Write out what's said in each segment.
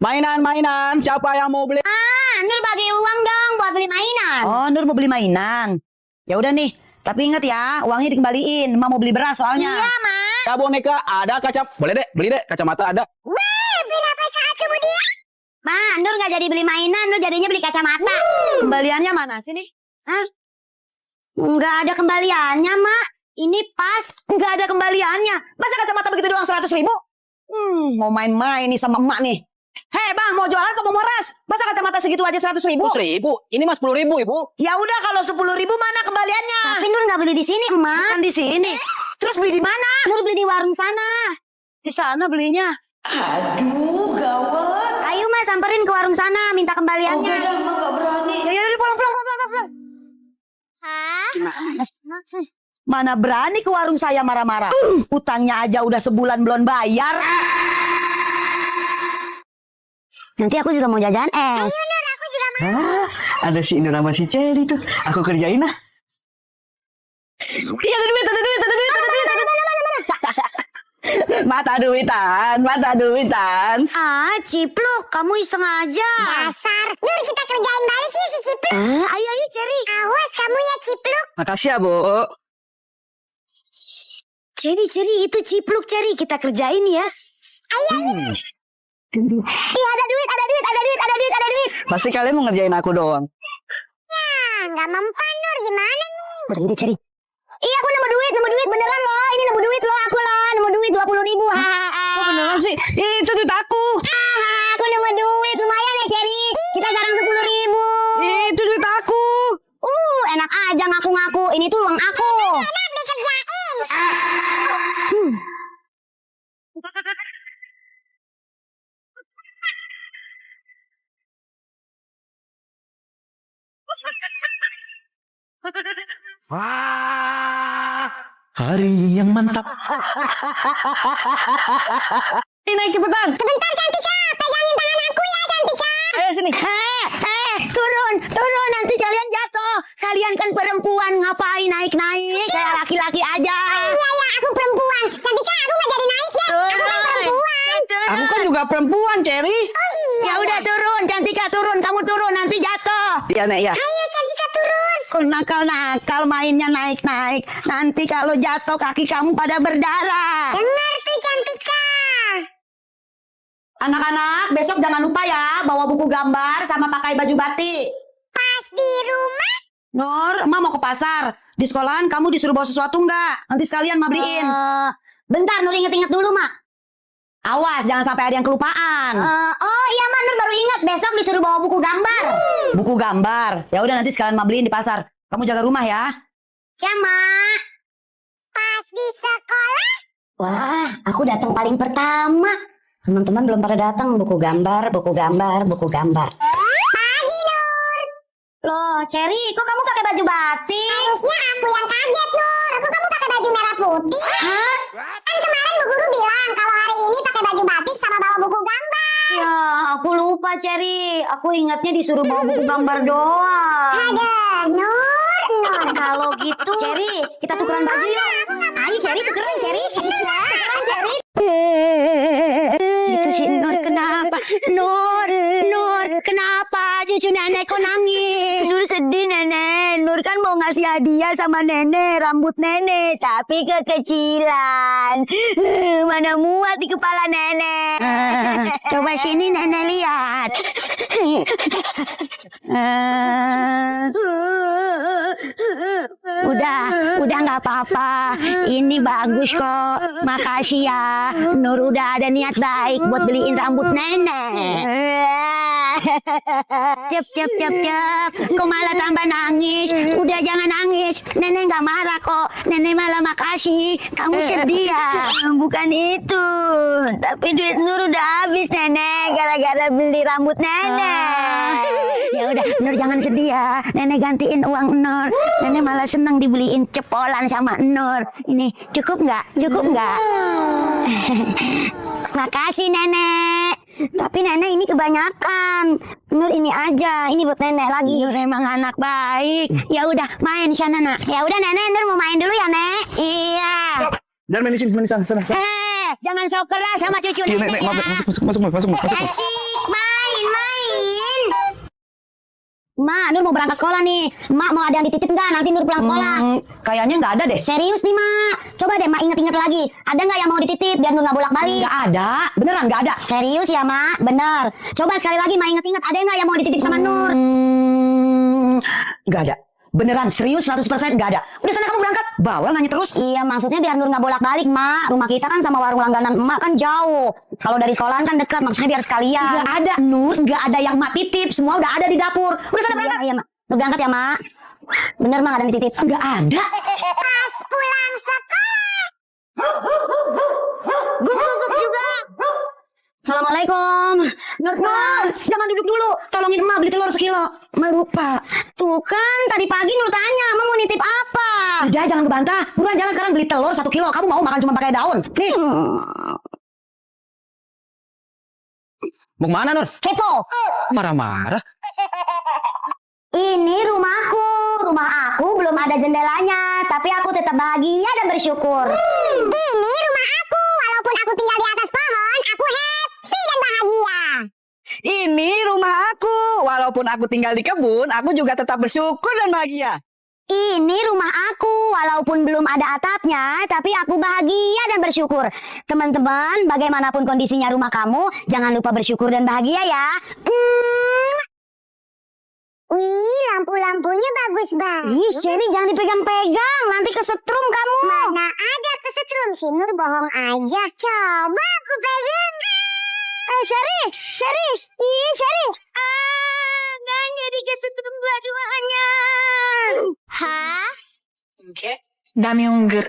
Mainan, siapa yang mau beli? Nur bagi uang dong buat beli mainan. Oh, Nur mau beli mainan. Ya udah nih, tapi ingat ya, uangnya dikembaliin. Emak mau beli beras soalnya. Iya, Ma. Ada boneka, ada boleh deh, beli deh, kacamata ada. Berapa saat kemudian? Ma, Nur nggak jadi beli mainan, Nur jadinya beli kacamata. Kembaliannya mana sih nih? Nggak ada kembaliannya, Ma. Ini pas. Nggak ada kembaliannya. Masa kacamata begitu doang 100.000? Mau main-main nih sama emak nih. Hei bang, mau jualan apa mau meras? Masa kacamata segitu aja 100.000? 100.000, ini mah 10.000 ibu. Ya udah kalau 10.000 mana kembaliannya? Tapi Nur nggak beli di sini, Ma. Kan di sini. Terus beli di mana? Nur beli di warung sana. Di sana belinya. Aduh, gawat. Ayo, Ma, samperin ke warung sana, minta kembaliannya. Dah, emak nggak berani. Ya, pulang. Mana berani ke warung saya marah-marah. Utangnya aja udah sebulan belum bayar. Nanti aku juga mau jajan es. Ada si Indra sama si Cherry tuh. Aku kerjain lah. Iya, ada duit. Mata duitan. Cipluk, kamu iseng aja. Dasar. Nur, kita kerjain balik ya si Cipluk. Ayo, Cherry. Awas kamu ya, Cipluk. Makasih ya, Bu. Cherry, itu Cipluk, Cherry. Kita kerjain ya. Ayo. Iya, ada duit. Pasti kalian mau ngerjain aku doang. Nggak mempan, Nur. Gimana nih? Berdiri, Cherry. Iya, aku nemu duit beneran loh. Ini nemu duit loh, aku loh. Nemu duit 20.000. Oh, beneran sih? Itu duit aku. Aku nemu duit lumayan ya, Cherry. Kita sekarang 10.000. Itu duit aku. Enak aja ngaku-ngaku. Ini tuh uang aku. Enak dikerjain. Wah, hari yang mantap. Ini naik cepetan. Sebentar, Cantika. Pegangin tangan aku ya, Cantika. Ayo sini. Turun. Nanti kalian jatuh. Kalian kan perempuan. Ngapain naik-naik? Kayak laki-laki aja. Iya, aku perempuan. Cantika, aku nggak jadi naik deh. Aku kan perempuan. Aku kan juga perempuan, Cherry. Ya udah turun. Cantika, turun. Kamu turun. Nanti jatuh. Iya, Nek, ya. Ayo, Cantika, turun. Kok nakal mainnya naik-naik. Nanti kalau jatuh kaki kamu pada berdarah. Dengar tuh, Cantika. Anak-anak, besok jangan lupa ya bawa buku gambar sama pakai baju batik. Pas di rumah. Nur, emak mau ke pasar. Di sekolahan kamu disuruh bawa sesuatu nggak? Nanti sekalian emak beliin. Bentar, Nur inget-inget dulu, Mak. Awas, jangan sampai ada yang kelupaan. Oh iya, Mak, Nur baru ingat. Besok disuruh bawa buku gambar. Buku gambar. Ya udah nanti sekalian emak beliin di pasar. Kamu jaga rumah ya. Ya, Mak. Pas di sekolah. Wah, aku datang paling pertama. Teman-teman belum pada datang. Buku gambar. Pagi, Nur. Loh, Cherry, kok kamu pakai baju batik? Harusnya aku yang kaget, Nur. Kok kamu pakai baju merah putih? Hah? Kan kemarin Bu Guru bilang kalau hari ini pakai baju batik sama bawa buku gambar. Ya, aku lupa, Cherry. Aku ingatnya disuruh bawa buku gambar doang. Ada, Nur. Kalau gitu, Cherry, kita tukeran baju yuk. Ayo, Cherry, tukeran, Cherry. Tukeran, Cherry. Itu si Nur kenapa? Nur, kenapa cucu nenek kok nangis? Nur sedih, Nenek. Nur kan mau ngasih hadiah sama nenek, rambut nenek, tapi kekecilan. Mana muat di kepala nenek. Coba sini nenek lihat. Udah nggak apa-apa. Ini bagus kok. Makasih ya. Nur udah ada niat baik buat beliin rambut nenek. Cep. Kok malah tambah nangis? Udah jangan nangis. Nenek nggak marah kok. Nenek malah makasih. Kamu sedih ya? Bukan itu. Tapi duit Nur udah habis, Nenek. Gara-gara beli rambut nenek. Ya udah, Nur jangan sedih ya. Nenek gantiin uang Nur. Nenek malah senang dibeliin cepolan sama Nur. Ini cukup nggak? Makasih, Nenek. Tapi Nenek ini kebanyakan. Nur ini aja. Ini buat Nenek lagi. Nur emang anak baik. Ya udah, main sana, Nak. Ya udah, Nenek, Nur mau main dulu ya, Nek. Iya. Dan main di sini, sana. Jangan sok keras sama cucu Iya, Nenek. Nek, masuk. Asik, mau berangkat sekolah nih. Mak mau ada yang dititip nggak nanti Nur pulang sekolah? Kayaknya nggak ada deh. Serius nih Mak. Coba deh Mak inget-inget lagi. Ada nggak yang mau dititip biar Nur nggak bolak-balik? Nggak ada. Beneran nggak ada. Serius ya Mak? Bener. Coba sekali lagi Mak inget-inget. Ada nggak yang mau dititip sama Nur? Nggak ada. Beneran serius 100% nggak ada. Udah sana kamu berangkat. Bawel nanya terus. Iya maksudnya biar Nur nggak bolak-balik Mak. Rumah kita kan sama warung langganan emak kan jauh. Kalau dari sekolahan kan dekat. Maksudnya biar sekalian. Nggak ada Nur. Nggak ada yang mak titip. Semua udah ada di dapur. Udah sana berangkat. Iya Mak. Nur berangkat ya Mak. Bener Mak ada yang dititip. Nggak ada. Pas pulang sekolah. Guguk juga. Assalamualaikum. Nur, Jangan duduk dulu. Tolongin emak beli telur sekilo. Emak lupa. tuh kan tadi pagi Nur tanya, Emak mau nitip apa? Udah jangan kebantah. Buruan jalan sekarang beli telur 1 kilo. Kamu mau makan cuma pakai daun. Nih. Mau kemana, Nur? Kepo. Marah-marah. Ini rumahku. Rumah aku belum ada jendelanya, tapi aku tetap bahagia dan bersyukur. Ini rumah aku. Walaupun aku tinggal di atas pohon, aku happy dan bahagia. Ini rumah aku. Walaupun aku tinggal di kebun, aku juga tetap bersyukur dan bahagia. Ini rumah aku, walaupun belum ada atapnya, tapi aku bahagia dan bersyukur. Teman-teman, bagaimanapun kondisinya rumah kamu, jangan lupa bersyukur dan bahagia ya. Wih, lampu-lampunya bagus banget. Ih, Sherry jangan dipegang-pegang, nanti kesetrum kamu. Mana ada kesetrum, si Nur bohong aja. Coba aku pegang. Sherry. Ih, Sherry. Kan jadi kesetrum dua-duanya. Hah? Dami ungger.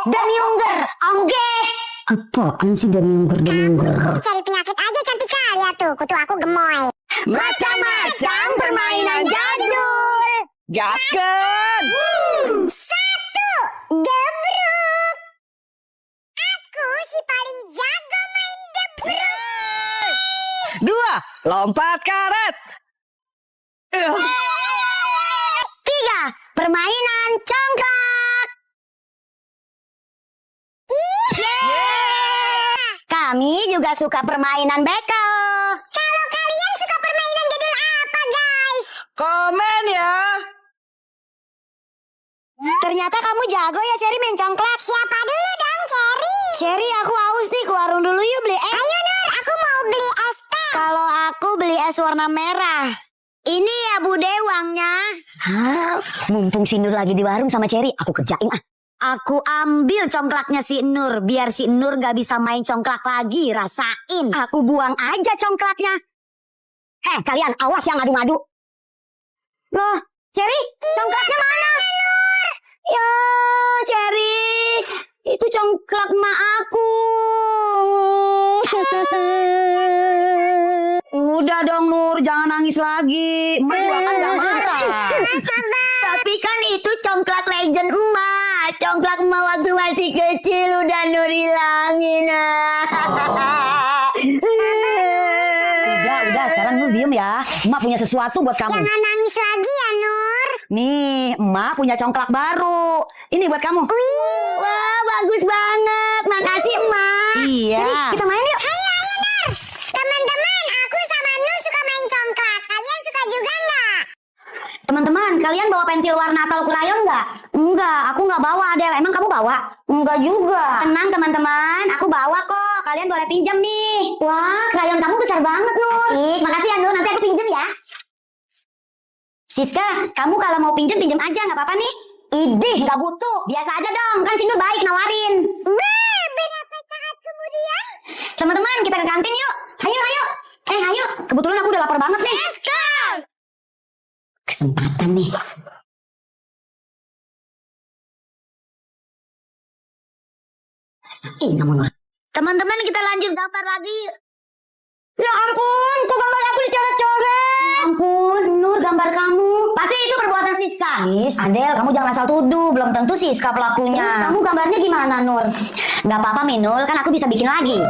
Demi ungger, ongge. Apaan sih demi ungger? Cari penyakit aja cantik kali ya tuh, kutu aku gemoy. Macam-macam permainan jadul. Gaskan! Satu, gebruk. Aku si paling jago main gebruk. 2, lompat karet. 3, permainan congklak. Kami juga suka permainan bekel. Kalau kalian suka permainan jadul apa, guys? Komen ya. Ternyata kamu jago ya, Cherry main congklak. Siapa dulu dong, Cherry? Cherry, aku haus nih, ke warung dulu yuk beli es. Ayo, Nur, aku mau beli es teh. Kalau aku beli es warna merah. Ini ya, Bude, uangnya. Hah, mumpung si Nur lagi di warung sama Cherry, aku kerjain ah. Aku ambil congklaknya si Nur, biar si Nur gak bisa main congklak lagi, rasain. Aku buang aja congklaknya. Kalian awas yang ngadu-ngadu. Loh, Cherry, congklaknya mana? Ya, Cherry, itu congklak mak aku. Udah dong Nur, jangan nangis lagi. Emak juga kan gak marah. Tapi kan itu congklak legend emak. Congklak emak waktu masih kecil udah Nur hilangin. Udah, sekarang Nur diem ya. Emak punya sesuatu buat kamu. Jangan nangis lagi ya, Nur. Nih, emak punya congklak baru. Ini buat kamu. Wah, bagus banget. Makasih, emak. Iya. Jadi, kita main yuk. Ayo, Nur. Teman-teman, aku sama Nur suka main congklak. Kalian suka juga nggak? Teman-teman, kalian bawa pensil warna atau krayon nggak? Enggak, aku nggak bawa, Adel. Emang kamu bawa? Enggak juga. Tenang, teman-teman. Aku bawa kok. Kalian boleh pinjam nih. Wah, krayon kamu besar banget, Nur. Asik. Makasih ya, Nur. Nanti aku pinjam ya. Siska, kamu kalau mau pinjam aja, nggak apa-apa nih. Idih, nggak butuh. Biasa aja dong, kan si Nur baik nawarin. Berapa saat kemudian? Teman-teman, kita ke kantin yuk. Ayo. Ayo. Kebetulan aku udah lapar banget nih. Let's go. Kesempatan nih. Rasain kamu, Nur. Teman-teman, kita lanjut daftar lagi. Ya ampun, kok gambar aku dicoret-coret? Ya ampun, Nur, gambar kamu. Pasti itu perbuatan Siska. Adel, kamu jangan asal tuduh. Belum tentu Siska pelakunya. Terus kamu gambarnya gimana, Nur? Gak apa-apa, Minul. Kan aku bisa bikin lagi.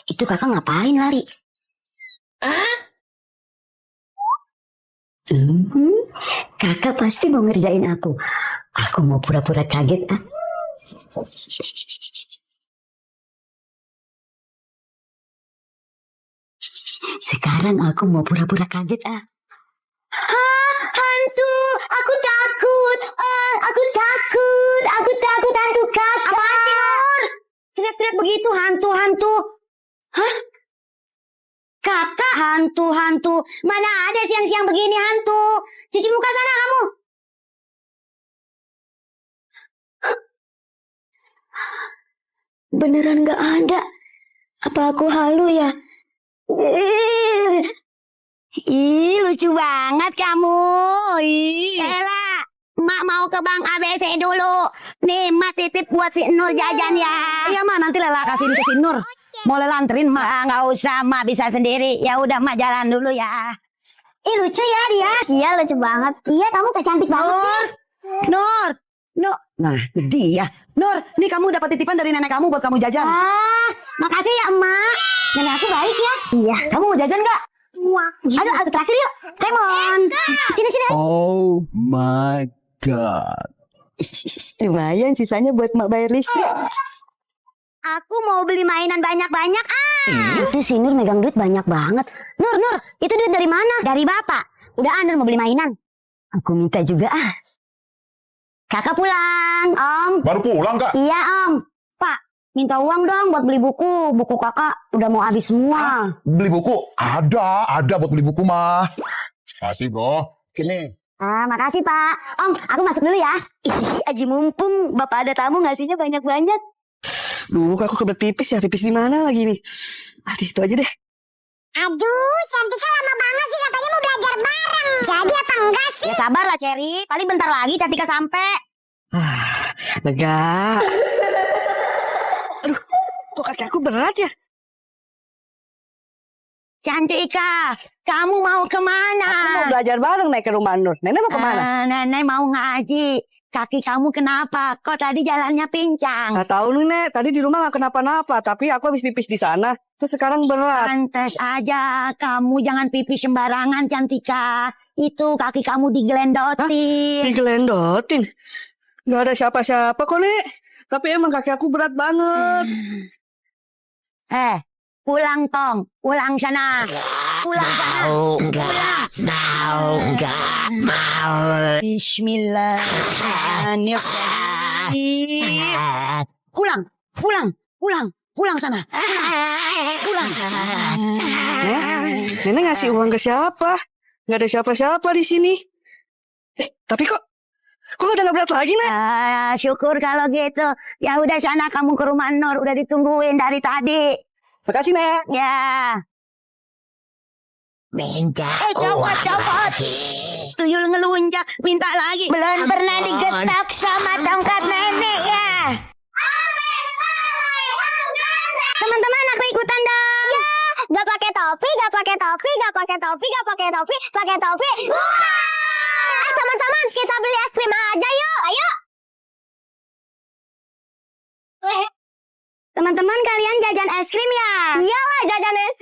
Itu kakak ngapain lari? Kakak pasti mau ngerjain aku. Aku mau pura-pura kaget. Sekarang aku mau pura-pura kaget ah. Hantu, aku takut. Aku takut hantu kakak. Apaan sih, Nur? Teriak-teriak begitu, hantu-hantu. Hah? Kakak hantu-hantu. Mana ada siang-siang begini hantu? Cuci muka sana kamu. Beneran gak ada. Apa aku halu ya? Ih, lucu banget kamu. Ih. Ella, Mak mau ke Bank ABC dulu. Nih, Mak titip buat si Nur jajan ya. Iya, Mak, nanti Lela kasihin ke si Nur. Mau Lela anterin, Mak. Ah, nggak usah, Mak bisa sendiri. Ya udah, Mak jalan dulu ya. Ih, lucu ya dia. Iya, lucu banget. Iya, kamu kecantik banget sih. Nur. Nah, itu dia. Nur, nih kamu dapat titipan dari nenek kamu buat kamu jajan. Ah, makasih ya, Emak. Nenek aku baik ya. Iya. Kamu mau jajan gak? Ayo, aku traktir yuk. Come on. Sini. Oh my god. Lumayan sisanya buat Mak bayar listrik. Aku mau beli mainan banyak-banyak. Itu si Nur megang duit banyak banget. Nur, itu duit dari mana? Dari Bapak. Udah Nur mau beli mainan. Aku minta juga ah. Kakak pulang, Om. Baru pulang, Kak? Iya, Om. Pak, minta uang dong buat beli buku. Buku kakak udah mau habis semua. Beli buku? Ada buat beli buku, mah. Kasih, bro. Sini. Ah, makasih, Pak. Om, aku masuk dulu ya. Ih, Aji mumpung Bapak ada tamu ngasihnya banyak-banyak. Duh, aku kebelet pipis ya. Pipis di mana lagi nih? Ah, di situ aja deh. Aduh, Cantika lama banget sih katanya mau belajar bareng. Jadi apa enggak sih? Ya sabar lah, Cherry. Paling bentar lagi Cantika sampai. Ah, lega. Aduh, kok kaki aku berat ya? Cantika, kamu mau kemana? Aku mau belajar bareng naik ke rumah Nur. Nenek mau kemana? Nenek mau ngaji. Kaki kamu kenapa? Kok tadi jalannya pincang? Nggak tahu nih, Nek. Tadi di rumah nggak kenapa-napa. Tapi aku habis pipis di sana. Terus sekarang berat. Pantes aja, kamu jangan pipis sembarangan, Cantika. Itu kaki kamu digelendotin. Digelendotin. Nggak ada siapa-siapa kok, Nek. Tapi emang kaki aku berat banget. Pulang Tong, pulang sana. Pulang sana. Mau. Bismillahirrahmanirrahim. Pulang sana. Pulang. Nenek ngasih uang ke siapa? Nggak ada siapa-siapa di sini. Tapi kok udah nggak berat lagi, Nek? Syukur kalau gitu. Ya udah sana kamu ke rumah Nur, udah ditungguin dari tadi. Makasih, Nek. Ya. Copot. Tuyul ngelunjak, minta lagi. Belum pernah digetak sama tongkat nenek ya. Teman-teman, aku ikutan dong. Ya, gak pakai topi. Teman-teman, kita beli es krim aja yuk. Ayo. Teman-teman, kalian jajan es krim ya? Iyalah, jajan es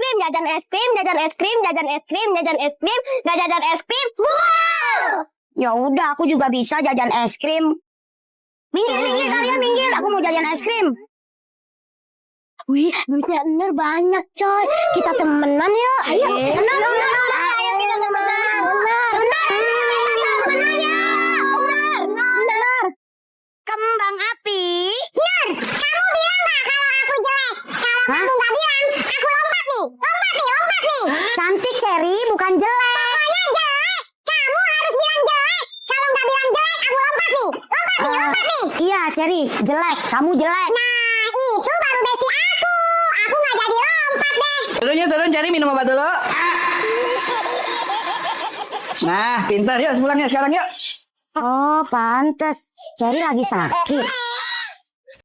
krim. Wow! Ya udah, aku juga bisa jajan es krim. Minggir kalian minggir. Aku mau jajan es krim. Wih, duitnya bener banyak coy. Kita temenan yuk. Ayo. Ayo kita temenan. Bener. Kembang api. Nur, kamu bilang gak kalau aku jelek? Kalau kamu gak bilang, aku lompat nih. Cantik, Cherry, bukan jelek. Pokoknya jelek. Kamu harus bilang jelek. Kalau gak bilang jelek, aku lompat nih. Iya, Cherry, jelek. Kamu jelek. Nah, itu baru besi aku. Aku gak jadi lompat deh. Turun, cari minum obat dulu. Nah, pintar. Yuk, pulang ya sekarang yuk. Oh, pantes. Cherry lagi sakit.